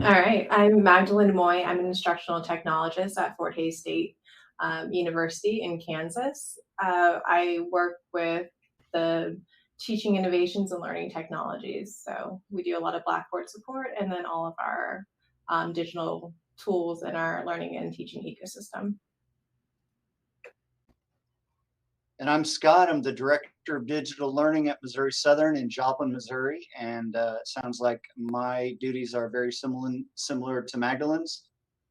All right, I'm Magdalene Moy. I'm an instructional technologist at Fort Hays State University in Kansas. I work with the teaching innovations and learning technologies. So we do a lot of Blackboard support and then all of our digital tools in our learning and teaching ecosystem. And I'm Scott. I'm the Director of Digital Learning at Missouri Southern in Joplin, Missouri. And it sounds like my duties are very similar to Magdalene's.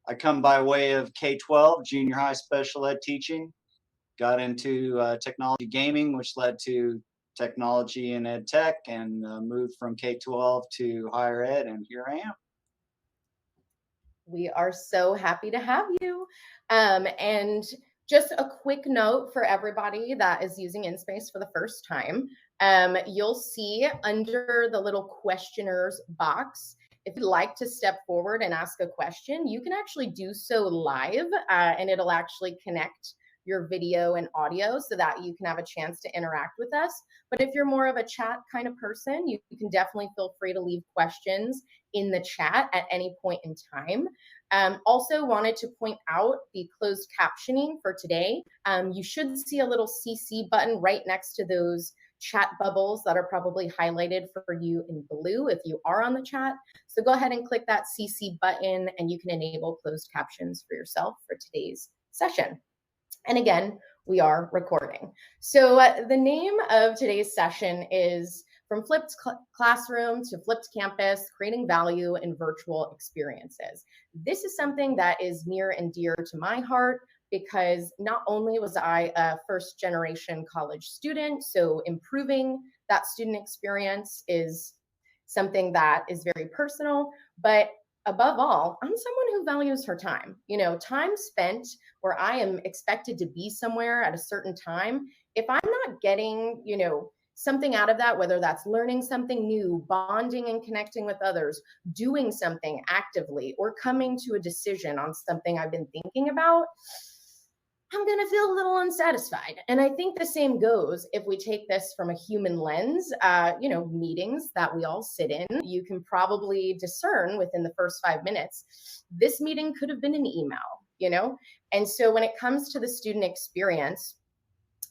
I come by way of K-12, junior high special ed teaching. Got into technology gaming, which led to technology and ed tech, and moved from K-12 to higher ed, and here I am. We are so happy to have you. And just a quick note for everybody that is using InSpace for the first time. You'll see under the little questioners box, if you'd like to step forward and ask a question, you can actually do so live, and it'll actually connect your video and audio so that you can have a chance to interact with us. But if you're more of a chat kind of person, you can definitely feel free to leave questions in the chat at any point in time. Also wanted to point out the closed captioning for today. You should see a little CC button right next to those chat bubbles that are probably highlighted for you in blue if you are on the chat. So go ahead and click that CC button and you can enable closed captions for yourself for today's session. And again, we are recording. So the name of today's session is From Flipped Classroom to Flipped Campus, Creating Value in Virtual Experiences. This is something that is near and dear to my heart because not only was I a first generation college student, so improving that student experience is something that is very personal, but above all, I'm someone who values her time. You know, time spent where I am expected to be somewhere at a certain time. If I'm not getting, something out of that, whether that's learning something new, bonding and connecting with others, doing something actively, or coming to a decision on something I've been thinking about, I'm going to feel a little unsatisfied. And I think the same goes if we take this from a human lens, meetings that we all sit in, you can probably discern within the first 5 minutes, this meeting could have been an email, And so when it comes to the student experience,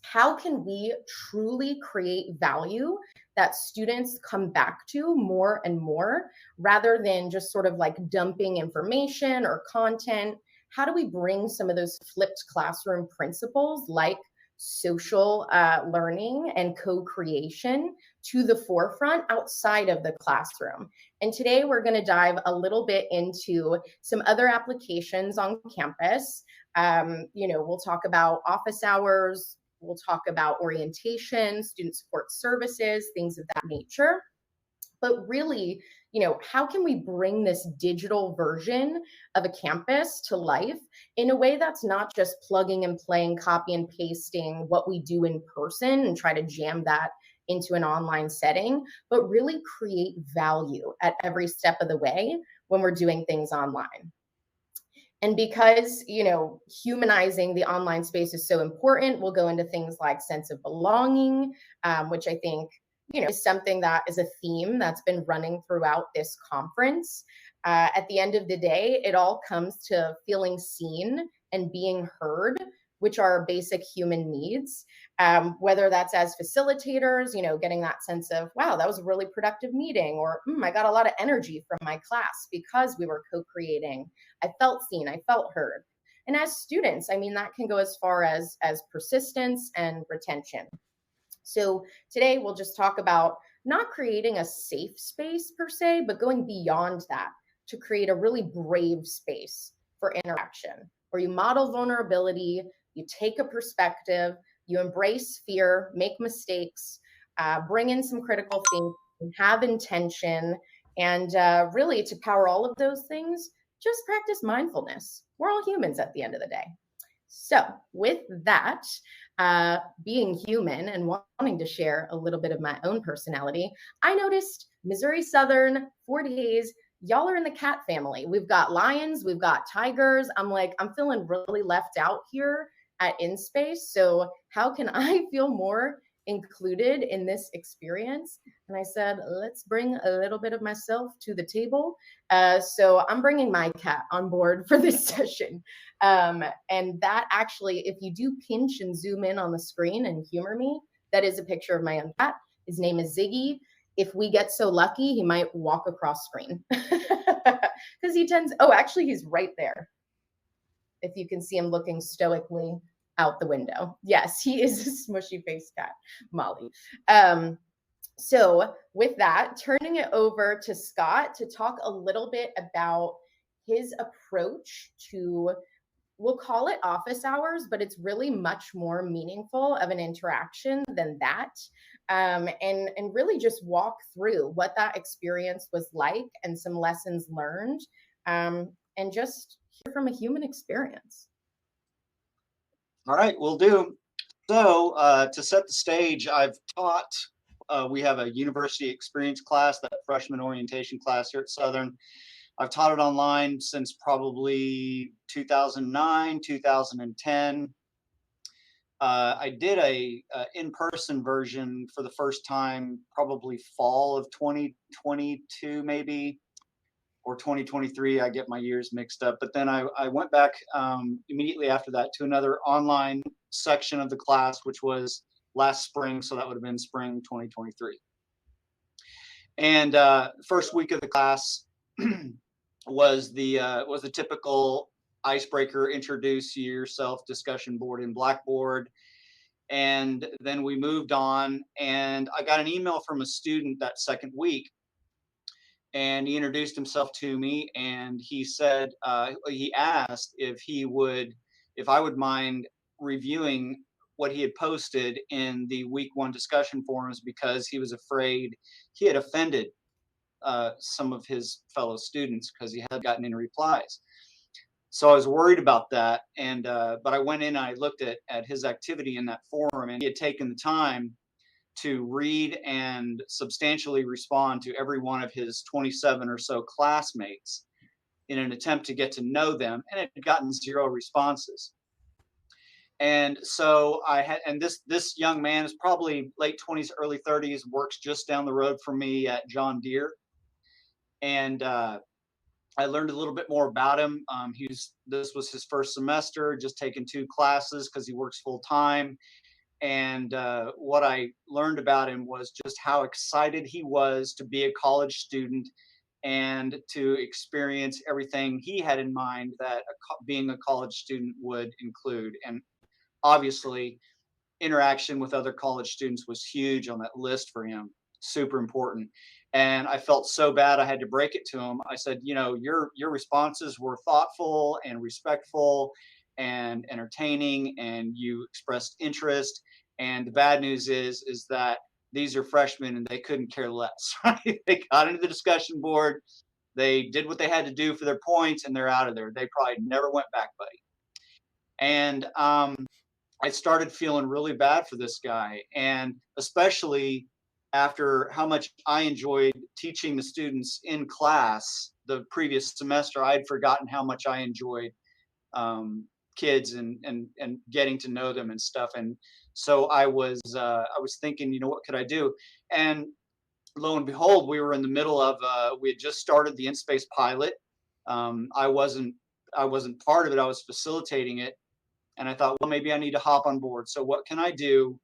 how can we truly create value that students come back to more and more rather than just sort of like dumping information or content? How do we bring some of those flipped classroom principles like social learning and co-creation to the forefront outside of the classroom? And today we're going to dive a little bit into some other applications on campus. We'll talk about office hours. We'll talk about orientation, student support services, things of that nature. But really, how can we bring this digital version of a campus to life in a way that's not just plugging and playing, copy and pasting what we do in person and try to jam that into an online setting, but really create value at every step of the way when we're doing things online. And because, humanizing the online space is so important, we'll go into things like sense of belonging, which I think is something that is a theme that's been running throughout this conference. At the end of the day, it all comes to feeling seen and being heard, which are basic human needs, whether that's as facilitators, getting that sense of, wow, that was a really productive meeting, or I got a lot of energy from my class because we were co-creating. I felt seen, I felt heard. And as students, that can go as far as persistence and retention. So today we'll just talk about not creating a safe space per se, but going beyond that to create a really brave space for interaction, where you model vulnerability, you take a perspective, you embrace fear, make mistakes, bring in some critical thinking, have intention, and really to power all of those things, just practice mindfulness. We're all humans at the end of the day. So with that, being human and wanting to share a little bit of my own personality, I noticed Missouri Southern, Fort Hays, y'all are in the cat family. We've got lions, we've got tigers. I'm feeling really left out here at InSpace. So how can I feel more included in this experience. And I said, let's bring a little bit of myself to the table. So I'm bringing my cat on board for this session. And that actually, if you do pinch and zoom in on the screen and humor me, that is a picture of my own cat. His name is Ziggy. If we get so lucky, he might walk across screen because he tends, oh, actually he's right there. If you can see him looking stoically out the window. Yes, he is a smushy faced cat, Molly. So with that, turning it over to Scott to talk a little bit about his approach to, we'll call it office hours, but it's really much more meaningful of an interaction than that. And really just walk through what that experience was like and some lessons learned, and just hear from a human experience. All right, will do. So to set the stage, I've taught, we have a university experience class, that freshman orientation class here at Southern. I've taught it online since probably 2009, 2010. I did a in-person version for the first time, probably fall of 2022, maybe, or 2023. I get my years mixed up. But then I went back immediately after that to another online section of the class, which was last spring. So that would have been spring 2023. And first week of the class was the typical icebreaker, introduce yourself discussion board in Blackboard. And then we moved on, and I got an email from a student that second week, and he introduced himself to me, and he said, he asked if I would mind reviewing what he had posted in the week 1 discussion forums, because he was afraid he had offended some of his fellow students because he had gotten any replies. So I was worried about that, and but I went in and I looked at his activity in that forum, and he had taken the time to read and substantially respond to every one of his 27 or so classmates in an attempt to get to know them, and it had gotten 0 responses. And so this young man is probably late 20s, early 30s, works just down the road from me at John Deere. And I learned a little bit more about him. This was his first semester, just taking 2 classes because he works full time. And what I learned about him was just how excited he was to be a college student and to experience everything he had in mind that being a college student would include. And obviously, interaction with other college students was huge on that list for him, super important. And I felt so bad I had to break it to him. I said, your responses were thoughtful and respectful and entertaining, and you expressed interest. And the bad news is that these are freshmen and they couldn't care less, right? They got into the discussion board, they did what they had to do for their points, and they're out of there. They probably never went back, buddy. And I started feeling really bad for this guy, and especially after how much I enjoyed teaching the students in class the previous semester. I had forgotten how much I enjoyed kids and getting to know them and stuff. And so I was thinking, what could I do? And lo and behold, we were in the middle of we had just started the InSpace pilot. I wasn't part of it. I was facilitating it. And I thought, well, maybe I need to hop on board. So what can I do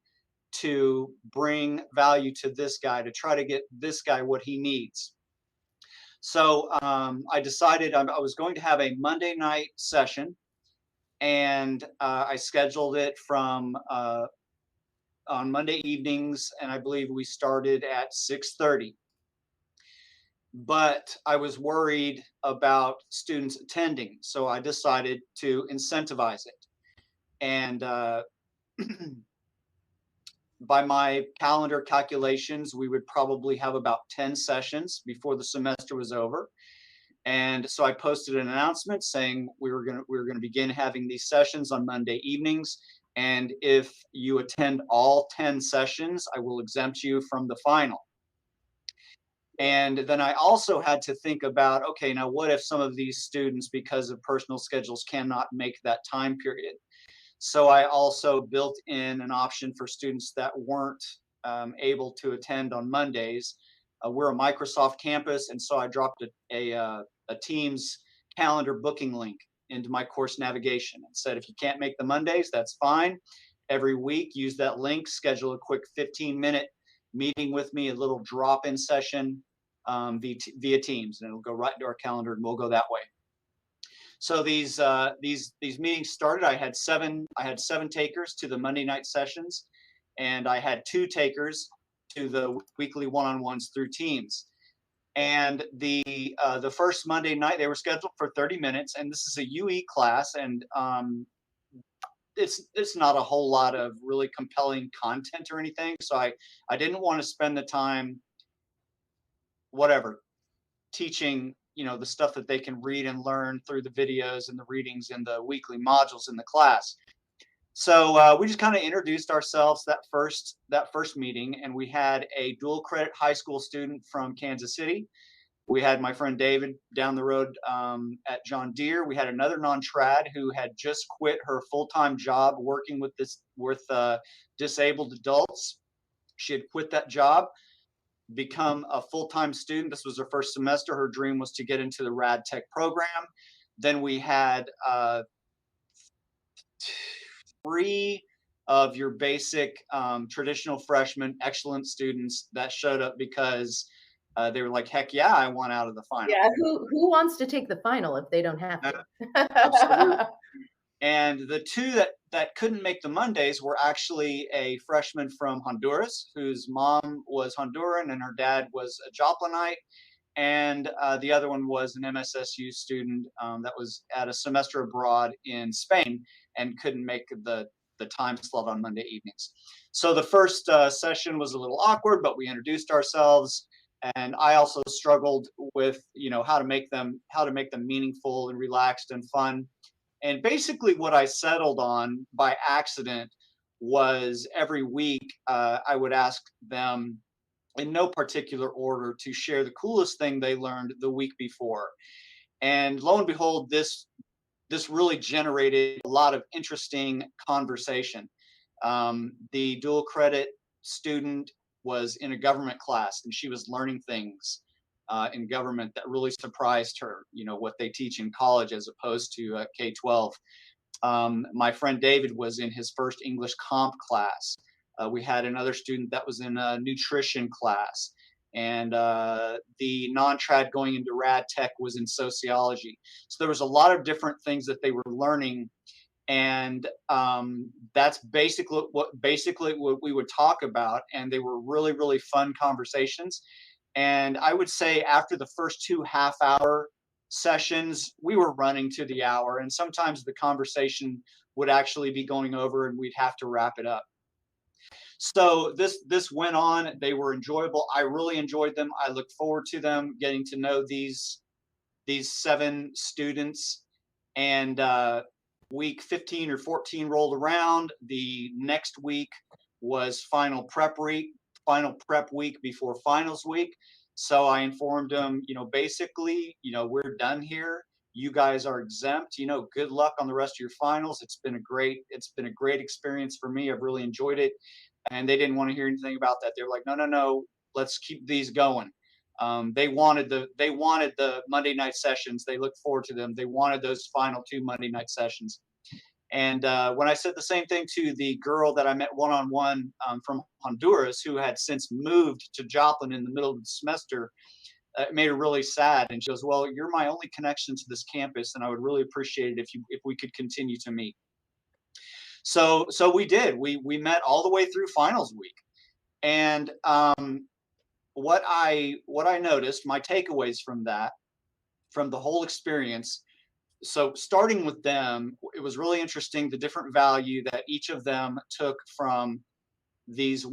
to bring value to this guy, to try to get this guy what he needs? So I decided I was going to have a Monday night session, and I scheduled it from on Monday evenings, and I believe we started at 6:30. But I was worried about students attending, so I decided to incentivize it. And by my calendar calculations, we would probably have about 10 sessions before the semester was over. And so I posted an announcement saying we were going to begin having these sessions on Monday evenings. And if you attend all 10 sessions, I will exempt you from the final. And then I also had to think about, okay, now what if some of these students, because of personal schedules, cannot make that time period? So I also built in an option for students that weren't able to attend on Mondays. We're a Microsoft campus, and so I dropped a Teams calendar booking link into my course navigation and said, if you can't make the Mondays, that's fine. Every week, use that link, schedule a quick 15-minute meeting with me, a little drop-in session via Teams, and it'll go right into our calendar, and we'll go that way. So these meetings started. I had seven takers to the Monday night sessions, and I had 2 takers to the weekly one-on-ones through Teams. And the first Monday night, they were scheduled for 30 minutes, and this is a UE class, and it's not a whole lot of really compelling content or anything. So I didn't want to spend the time, teaching, the stuff that they can read and learn through the videos and the readings and the weekly modules in the class. So we just kind of introduced ourselves that first meeting, and we had a dual credit high school student from Kansas City. We had my friend David down the road at John Deere. We had another non-trad who had just quit her full-time job working with disabled adults. She had quit that job, become a full-time student. This was her first semester. Her dream was to get into the Rad Tech program. Then we had 3 of your basic traditional freshmen, excellent students that showed up because they were like, heck yeah, I want out of the final. Yeah, who wants to take the final if they don't have to? Absolutely. And the 2 that couldn't make the Mondays were actually a freshman from Honduras, whose mom was Honduran and her dad was a Joplinite. And the other one was an MSSU student that was at a semester abroad in Spain and couldn't make the time slot on Monday evenings. So the first session was a little awkward, but we introduced ourselves. And I also struggled with, how to make them meaningful and relaxed and fun. And basically what I settled on by accident was every week I would ask them, in no particular order, to share the coolest thing they learned the week before. And lo and behold, this really generated a lot of interesting conversation. The dual credit student was in a government class, and she was learning things in government that really surprised her, what they teach in college as opposed to K-12. My friend David was in his first English comp class. We had another student that was in a nutrition class. And the non-trad going into Rad Tech was in sociology. So there was a lot of different things that they were learning. And that's basically what we would talk about. And they were really, really fun conversations. And I would say after the first 2 half-hour sessions, we were running to the hour. And sometimes the conversation would actually be going over and we'd have to wrap it up. So this went on. They were enjoyable. I really enjoyed them. I look forward to them getting to know these 7 students. And week 15 or 14 rolled around. The next week was final prep week before finals week. So I informed them, basically, we're done here. You guys are exempt. Good luck on the rest of your finals. It's been a great experience for me. I've really enjoyed it. And they didn't want to hear anything about that. They were like, no, let's keep these going. They wanted the Monday night sessions. They looked forward to them. They wanted those final 2 Monday night sessions. And when I said the same thing to the girl that I met one-on-one from Honduras, who had since moved to Joplin in the middle of the semester, it made her really sad. And she goes, well, you're my only connection to this campus, and I would really appreciate it if we could continue to meet. So we did. We met all the way through finals week. And what I noticed, my takeaways from the whole experience. So starting with them, it was really interesting, the different value that each of them took from these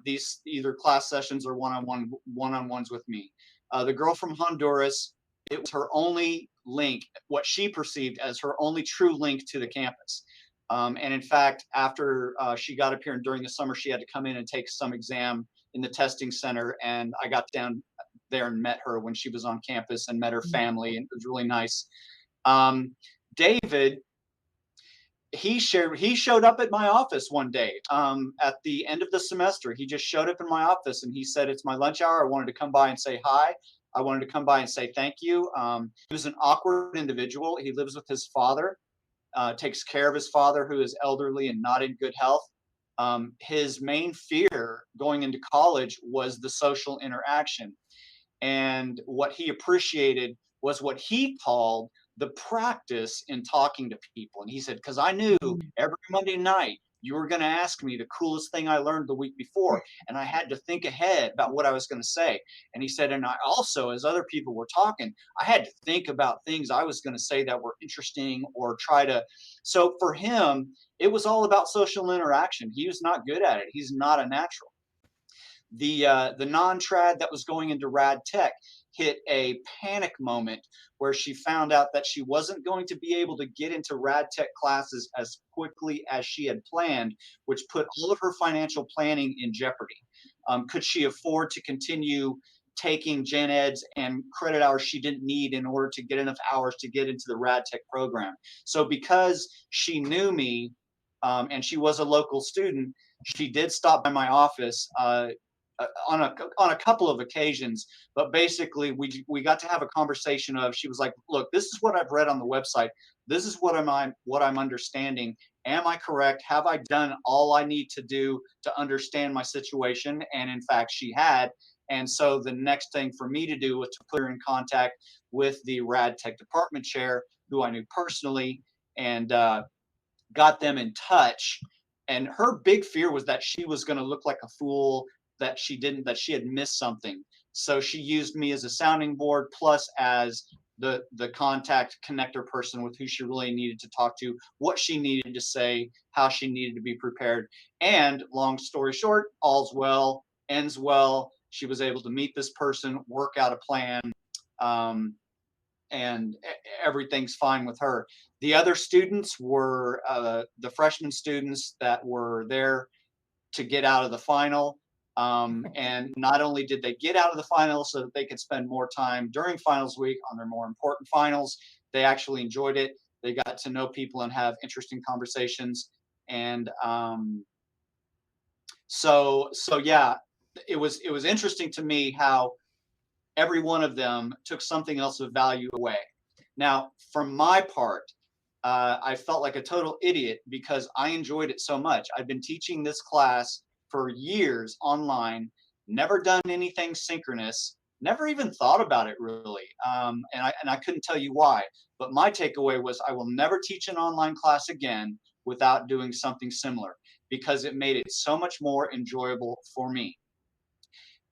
these either class sessions or one-on-ones with me. The girl from Honduras, it was her only link, what she perceived as her only true link to the campus. And in fact, after she got up here and during the summer, she had to come in and take some exam in the testing center. And I got down there and met her when she was on campus and met her family. And it was really nice. David, he showed up at my office one day at the end of the semester. He just showed up in my office and he said, "It's my lunch hour. I wanted to come by and say hi. I wanted to come by and say thank you." He was an awkward individual. He lives with his father, takes care of his father, who is elderly and not in good health. His main fear going into college was the social interaction. And what he appreciated was what he called the practice in talking to people. And he said, because I knew every Monday night you were going to ask me the coolest thing I learned the week before. And I had to think ahead about what I was going to say. And he said, and I also, as other people were talking, I had to think about things I was going to say that were interesting or try to. So for him, it was all about social interaction. He was not good at it. He's not a natural. The non-trad that was going into rad tech hit a panic moment where she found out that she wasn't going to be able to get into rad tech classes as quickly as she had planned, which put all of her financial planning in jeopardy. Could she afford to continue taking gen eds and credit hours she didn't need in order to get enough hours to get into the rad tech program? So because she knew me and she was a local student, she did stop by my office on a couple of occasions, but basically we got to have a conversation of, she was like, look, this is what I've read on the website. This is what I'm understanding. Am I correct? Have I done all I need to do to understand my situation? And in fact, she had. And so the next thing for me to do was to put her in contact with the rad tech department chair, who I knew personally, and got them in touch. And her big fear was that she was going to look like a fool, that she had missed something. So she used me as a sounding board, plus as the contact connector person with who she really needed to talk to, what she needed to say, how she needed to be prepared. And long story short, all's well, ends well. She was able to meet this person, work out a plan, and everything's fine with her. The other students were the freshman students that were there to get out of the final. And not only did they get out of the finals so that they could spend more time during finals week on their more important finals, they actually enjoyed it. They got to know people and have interesting conversations. And so yeah, it was interesting to me how every one of them took something else of value away. Now, from my part, I felt like a total idiot because I enjoyed it so much. I've been teaching this class for years online, never done anything synchronous, never even thought about it really. And I couldn't tell you why, but my takeaway was I will never teach an online class again without doing something similar, because it made it so much more enjoyable for me.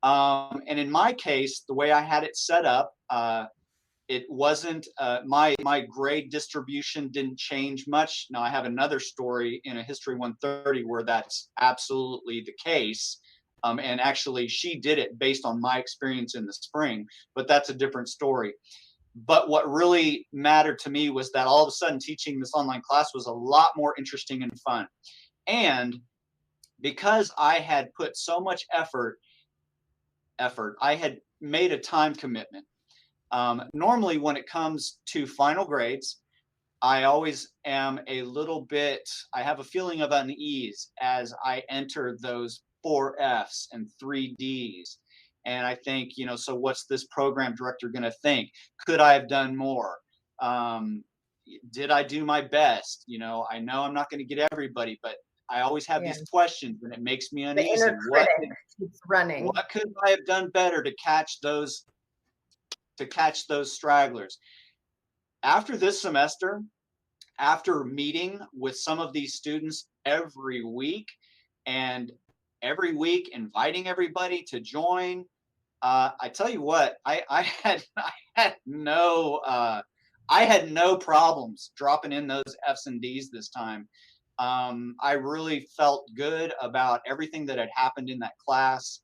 And in my case, the way I had it set up, it wasn't my grade distribution didn't change much. Now I have another story in a History 130 where that's absolutely the case. And actually she did it based on my experience in the spring, but that's a different story. But what really mattered to me was that all of a sudden teaching this online class was a lot more interesting and fun. And because I had put so much effort, I had made a time commitment. Normally when it comes to final grades, I always am a little bit, I have a feeling of unease as I enter those 4 Fs and 3 Ds. And I think, so what's this program director going to think? Could I have done more? Did I do my best? I know I'm not going to get everybody, but I always have these questions and it makes me uneasy. The inner critic keeps running. What could I have done better to catch those stragglers? After this semester, after meeting with some of these students every week and every week inviting everybody to join, I tell you what, I had no problems dropping in those F's and D's this time. I really felt good about everything that had happened in that class.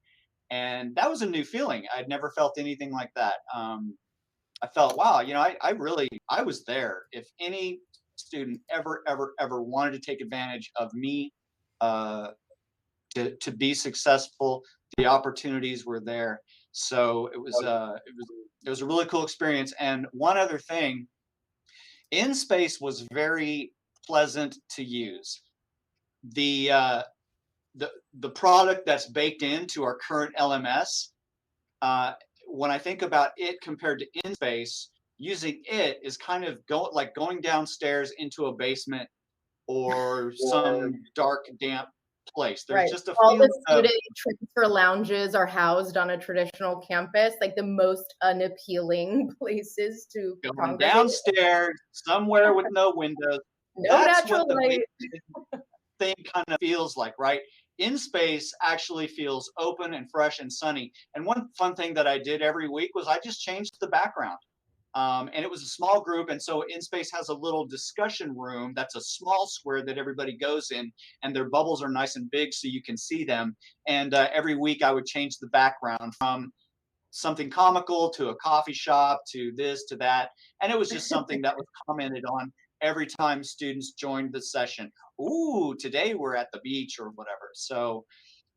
And that was a new feeling. I'd never felt anything like that. I felt, wow, I was there. If any student ever wanted to take advantage of me to be successful, the opportunities were there. So it was a really cool experience. And one other thing, InSpace was very pleasant to use. The product that's baked into our current LMS, when I think about it compared to InSpace, using it is kind of going downstairs into a basement or some dark, damp place. There's just a All feeling the student transfer lounges are housed on a traditional campus, like the most unappealing places to going congregate. downstairs somewhere with no windows. No That's natural what the light. thing kind of feels like, right? InSpace actually feels open and fresh and sunny. And one fun thing that I did every week was I just changed the background. And it was a small group. And so InSpace has a little discussion room that's a small square that everybody goes in, and their bubbles are nice and big so you can see them. And every week I would change the background from something comical to a coffee shop to this to that. And it was just something that was commented on every time students joined the session. Ooh, today we're at the beach or whatever. So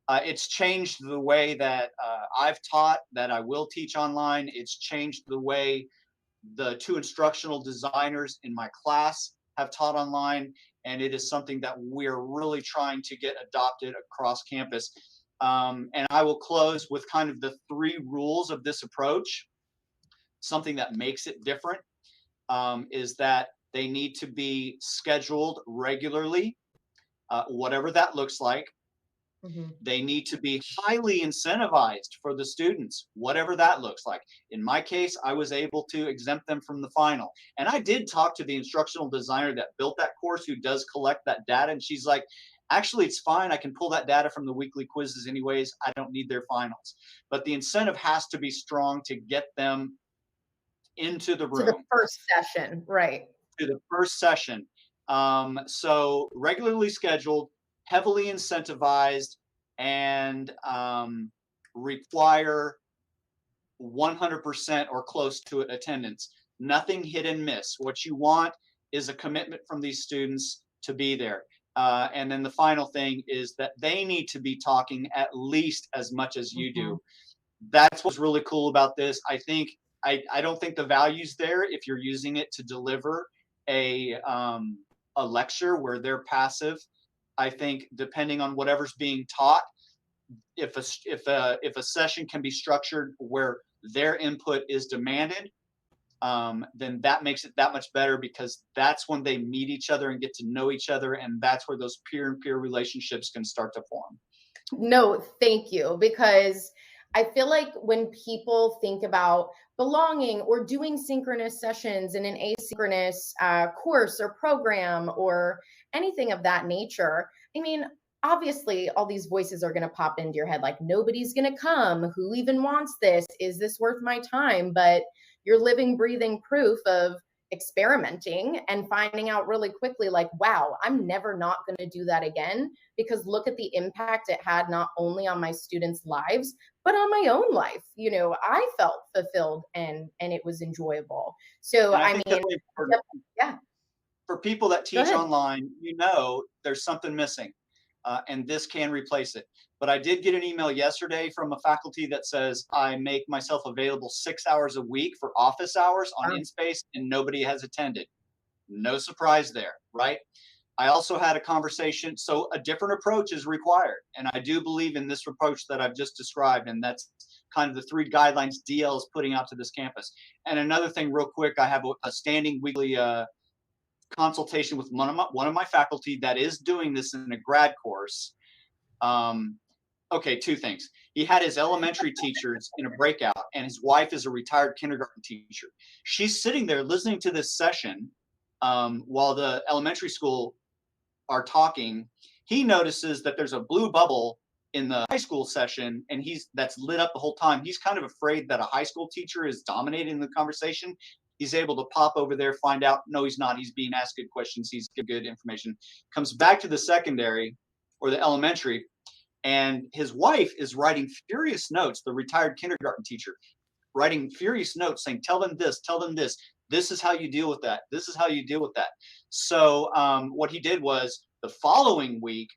it's changed the way that I've taught, that I will teach online. It's changed the way the two instructional designers in my class have taught online, and it is something that we're really trying to get adopted across campus. And I will close with kind of the 3 rules of this approach. Something that makes it different is that they need to be scheduled regularly, whatever that looks like. Mm-hmm. They need to be highly incentivized for the students, whatever that looks like. In my case, I was able to exempt them from the final. And I did talk to the instructional designer that built that course, who does collect that data. And she's like, actually, it's fine. I can pull that data from the weekly quizzes anyways. I don't need their finals. But the incentive has to be strong to get them into the room. To the first session, right. To the first session. So regularly scheduled, heavily incentivized, and require 100% or close to it attendance. Nothing hit and miss. What you want is a commitment from these students to be there. And then the final thing is that they need to be talking at least as much as you do. That's what's really cool about this. I don't think the value's there if you're using it to deliver a lecture where they're passive. I think depending on whatever's being taught, if a session can be structured where their input is demanded, then that makes it that much better, because that's when they meet each other and get to know each other, and that's where those peer-and-peer relationships can start to form. No, thank you, because I feel like when people think about belonging or doing synchronous sessions in an asynchronous course or program or anything of that nature, I mean, obviously all these voices are going to pop into your head like, nobody's going to come. Who even wants this? Is this worth my time? But you're living, breathing proof of experimenting and finding out really quickly, like, wow, I'm never not going to do that again, because look at the impact it had not only on my students' lives, but on my own life. You know, I felt fulfilled and it was enjoyable. So I mean, yeah. For people that teach online, you know, there's something missing, and this can replace it. But I did get an email yesterday from a faculty that says, I make myself available 6 hours a week for office hours on InSpace, and nobody has attended. No surprise there, right? I also had a conversation. So a different approach is required. And I do believe in this approach that I've just described. And that's kind of the 3 guidelines DL is putting out to this campus. And another thing real quick, I have a standing weekly consultation with one of my faculty that is doing this in a grad course. Okay, 2 things. He had his elementary teachers in a breakout, and his wife is a retired kindergarten teacher. She's sitting there listening to this session while the elementary school are talking. He notices that there's a blue bubble in the high school session, and that's lit up the whole time. He's kind of afraid that a high school teacher is dominating the conversation. He's able to pop over there, find out, no, he's not. He's being asked good questions. He's getting good information. Comes back to the secondary or the elementary, and his wife is writing furious notes, the retired kindergarten teacher, writing furious notes saying, tell them this, tell them this. This is how you deal with that. This is how you deal with that. So what he did was the following week,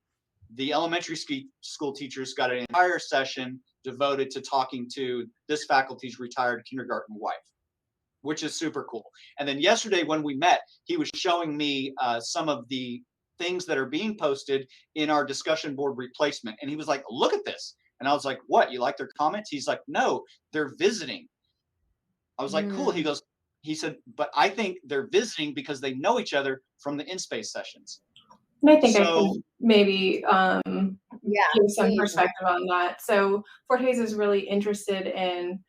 the elementary school teachers got an entire session devoted to talking to this faculty's retired kindergarten wife. which is super cool. And then yesterday when we met, he was showing me some of the things that are being posted in our discussion board replacement. And he was like, look at this. And I was like, what? You like their comments? He's like, no, they're visiting. I was like, cool. He said, but I think they're visiting because they know each other from the InSpace sessions. And I think I So, can maybe Yeah, give some please. perspective on that. So Fort Hays is really interested in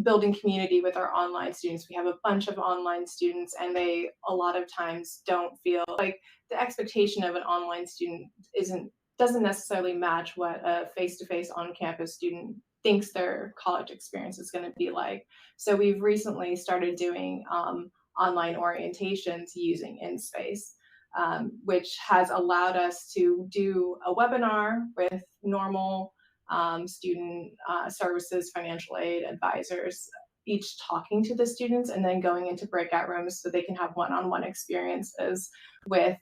building community with our online students. We have a bunch of online students, and they a lot of times don't feel like the expectation of an online student doesn't necessarily match what a face-to-face on-campus student thinks their college experience is going to be like. So we've recently started doing online orientations using InSpace, which has allowed us to do a webinar with normal student services, financial aid advisors, each talking to the students and then going into breakout rooms so they can have one-on-one experiences with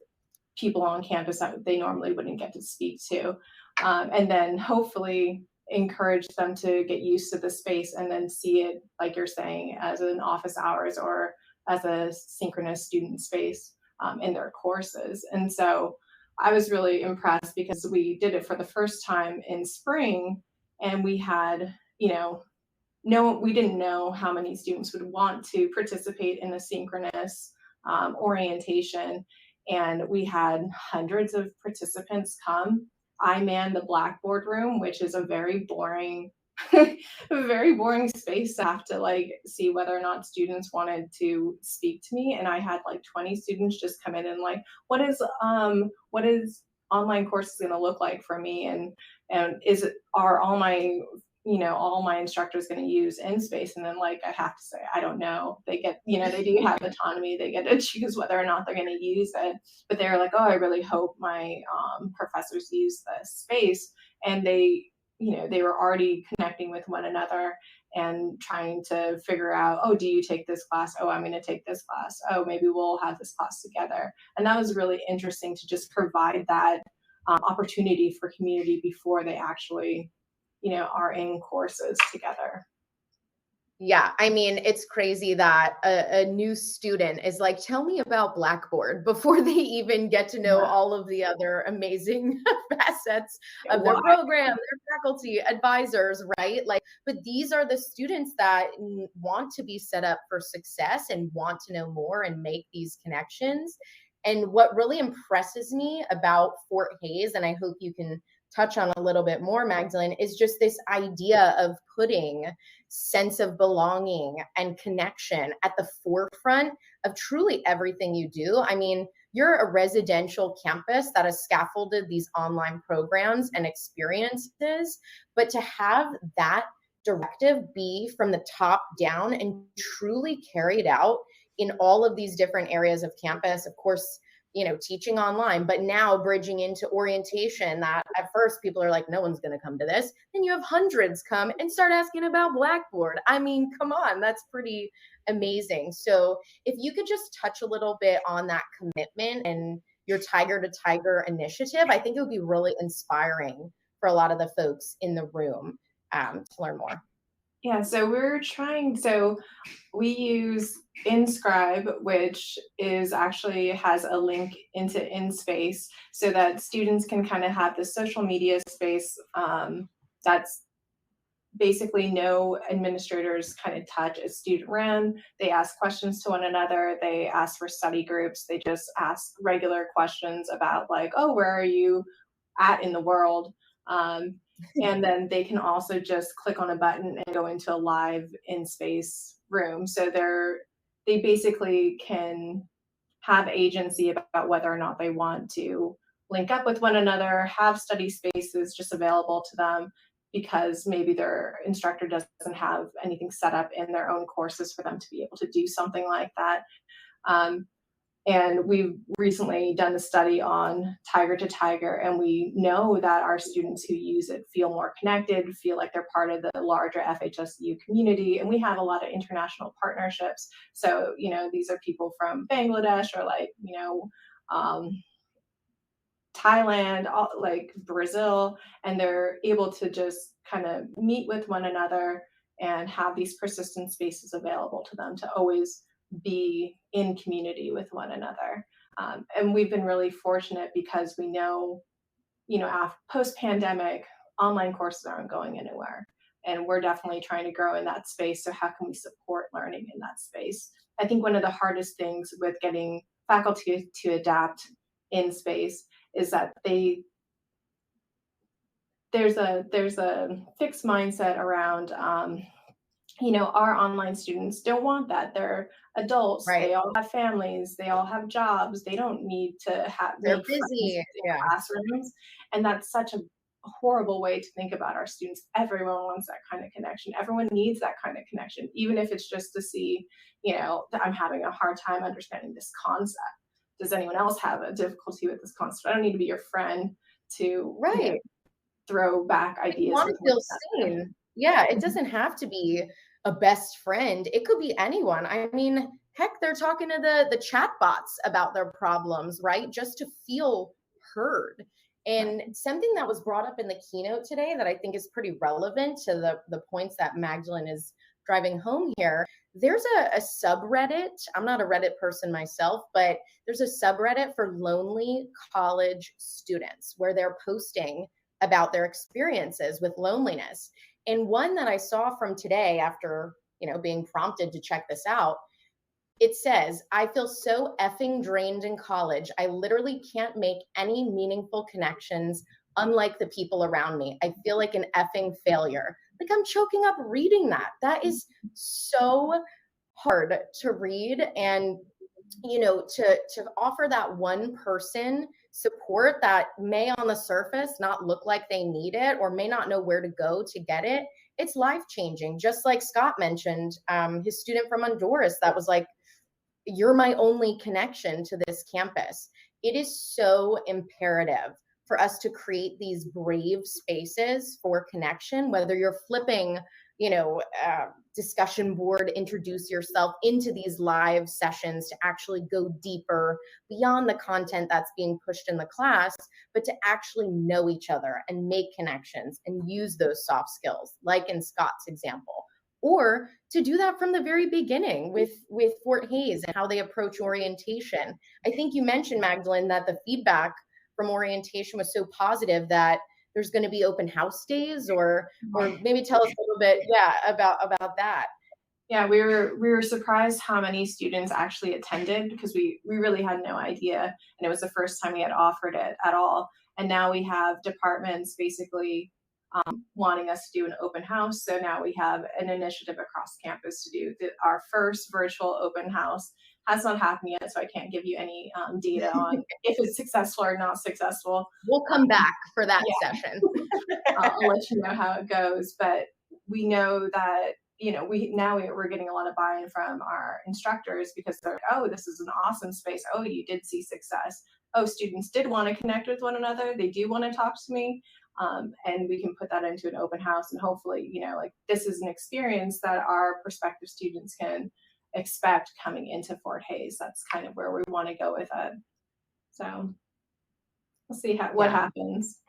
people on campus that they normally wouldn't get to speak to. And then hopefully encourage them to get used to the space and then see it, like you're saying, as an office hours or as a synchronous student space in their courses. And so I was really impressed because we did it for the first time in spring, and we had, we didn't know how many students would want to participate in a synchronous orientation. And we had hundreds of participants come. I manned the Blackboard room, which is a very boring very boring space to have to see whether or not students wanted to speak to me. And I had 20 students just come in and what is online courses going to look like for me, and are all my instructors going to use InSpace? And then I have to say, I don't know. They get, they do have autonomy. They get to choose whether or not they're going to use it. But they're like, oh, I really hope my professors use this space. And they were already connecting with one another and trying to figure out, oh, do you take this class? Oh, I'm going to take this class. Oh, maybe we'll have this class together. And that was really interesting to just provide that opportunity for community before they actually, are in courses together. Yeah, I mean, it's crazy that a new student is like, tell me about Blackboard before they even get to know all of the other amazing facets of their program, their faculty, advisors, right? But these are the students that want to be set up for success and want to know more and make these connections. And what really impresses me about Fort Hays, and I hope you can touch on a little bit more, Magdalene, is just this idea of putting sense of belonging and connection at the forefront of truly everything you do. I mean, you're a residential campus that has scaffolded these online programs and experiences, but to have that directive be from the top down and truly carried out in all of these different areas of campus, of course, teaching online, but now bridging into orientation that at first people are like, no one's going to come to this. Then you have hundreds come and start asking about Blackboard. I mean, come on, that's pretty amazing. So if you could just touch a little bit on that commitment and your Tiger to Tiger initiative, I think it would be really inspiring for a lot of the folks in the room to learn more. Yeah, so we use Inscribe, which has a link into InSpace so that students can kind of have this social media space that's basically no administrators kind of touch. It's student run. They ask questions to one another. They ask for study groups. They just ask regular questions about oh, where are you at in the world? And then they can also just click on a button and go into a live InSpace room. So they basically can have agency about whether or not they want to link up with one another, have study spaces just available to them because maybe their instructor doesn't have anything set up in their own courses for them to be able to do something like that. And we've recently done a study on Tiger to Tiger, and we know that our students who use it feel more connected, feel like they're part of the larger FHSU community, and we have a lot of international partnerships. So, these are people from Bangladesh or Thailand, Brazil, and they're able to just kind of meet with one another and have these persistent spaces available to them to always be in community with one another. And we've been really fortunate because we know, post-pandemic, online courses aren't going anywhere. And we're definitely trying to grow in that space. So how can we support learning in that space? I think one of the hardest things with getting faculty to adapt InSpace is that there's a fixed mindset around our online students don't want that. They're adults, Right. They all have families, they all have jobs, they don't need to They're make busy. friends in classrooms. And that's such a horrible way to think about our students. Everyone wants that kind of connection. Everyone needs that kind of connection, even if it's just to see, that I'm having a hard time understanding this concept. Does anyone else have a difficulty with this concept? I don't need to be your friend to throw back ideas. You want to feel seen. Yeah, it doesn't have to be a best friend. It could be anyone. I mean, heck, they're talking to the chat bots about their problems, right? Just to feel heard. And something that was brought up in the keynote today that I think is pretty relevant to the points that Magdalene is driving home here. There's a subreddit. I'm not a Reddit person myself, but there's a subreddit for lonely college students where they're posting about their experiences with loneliness. And one that I saw from today after, being prompted to check this out, it says, I feel so effing drained in college. I literally can't make any meaningful connections, unlike the people around me. I feel like an effing failure. Like I'm choking up reading that. That is so hard to read. And, to offer that one person support that may on the surface not look like they need it or may not know where to go to get it, it's life-changing. Just like Scott mentioned, his student from Honduras that was like, you're my only connection to this campus. It is so imperative for us to create these brave spaces for connection, whether you're flipping, discussion board, introduce yourself into these live sessions to actually go deeper beyond the content that's being pushed in the class, but to actually know each other and make connections and use those soft skills, like in Scott's example. Or to do that from the very beginning with Fort Hays and how they approach orientation. I think you mentioned, Magdalene, that the feedback from orientation was so positive that there's going to be open house days, or maybe tell us a little bit, about that. Yeah, we were surprised how many students actually attended because we really had no idea, and it was the first time we had offered it at all. And now we have departments basically wanting us to do an open house. So now we have an initiative across campus to do our first virtual open house. Has not happened yet, so I can't give you any data on if it's successful or not successful. We'll come back for that session. I'll let you know how it goes. But we know that, we're getting a lot of buy-in from our instructors because they're like, oh, this is an awesome space. Oh, you did see success. Oh, students did want to connect with one another. They do want to talk to me. And we can put that into an open house. And hopefully, this is an experience that our prospective students can expect coming into Fort Hays. That's kind of where we want to go with it. So we'll see what happens.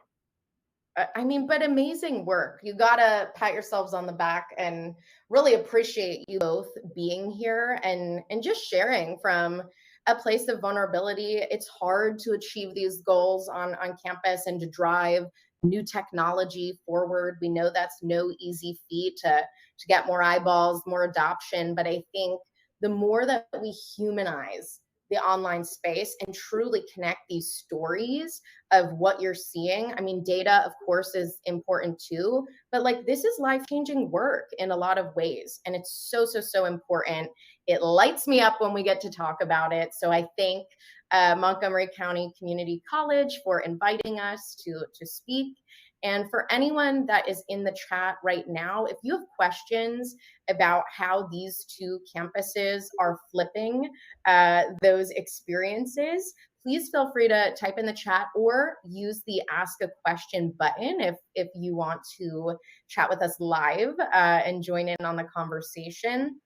I mean, but amazing work. You got to pat yourselves on the back and really appreciate you both being here and just sharing from a place of vulnerability. It's hard to achieve these goals on campus and to drive new technology forward. We know that's no easy feat to get more eyeballs, more adoption. But I think the more that we humanize the online space and truly connect these stories of what you're seeing. I mean, data, of course, is important too, but this is life-changing work in a lot of ways. And it's so, so, so important. It lights me up when we get to talk about it. So I thank Montgomery County Community College for inviting us to speak. And for anyone that is in the chat right now, if you have questions about how these two campuses are flipping those experiences, please feel free to type in the chat or use the Ask a Question button if you want to chat with us live and join in on the conversation.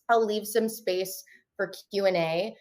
I'll leave some space for Q&A.